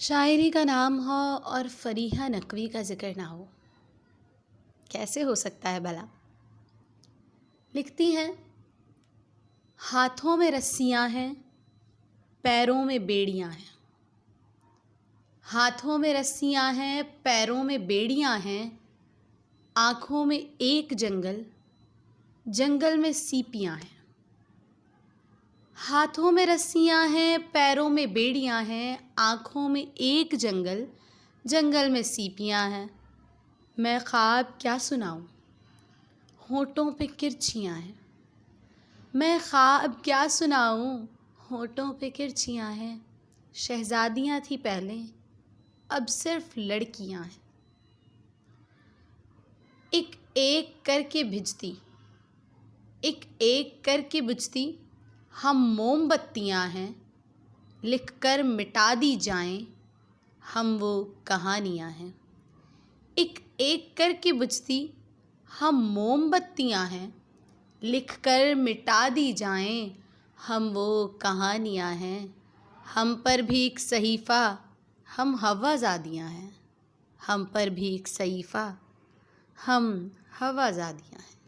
शायरी का नाम हो और फरीहा नकवी का जिक्र ना हो, कैसे हो सकता है भला। लिखती हैं, हाथों में रस्सियां हैं, पैरों में बेड़ियां हैं। हाथों में रस्सियां हैं, पैरों में बेड़ियां हैं। आँखों में एक जंगल, जंगल में सीपियां हैं। हाथों में रस्सियां हैं, पैरों में बेड़ियां हैं। आँखों में एक जंगल, जंगल में सीपियां हैं। मैं ख्वाब क्या सुनाऊं, होठों पे किरचियां हैं। मैं ख्वाब क्या सुनाऊं, होठों पे किरचियां हैं। शहजादियां थी पहले, अब सिर्फ लड़कियां हैं। एक एक करके भिजती, एक एक करके बुझती। हम मोमबत्तियां हैं, लिखकर मिटा दी जाएं, हम वो कहानियां हैं। एक एक करके बुझती, हम मोमबत्तियां हैं, लिखकर मिटा दी जाएं, हम वो कहानियां हैं। हम पर भी एक सहीफ़ा, हम हवाज़ादियां हैं। हम पर भी एक सहीफ़ा, हम हवाज़ादियां हैं।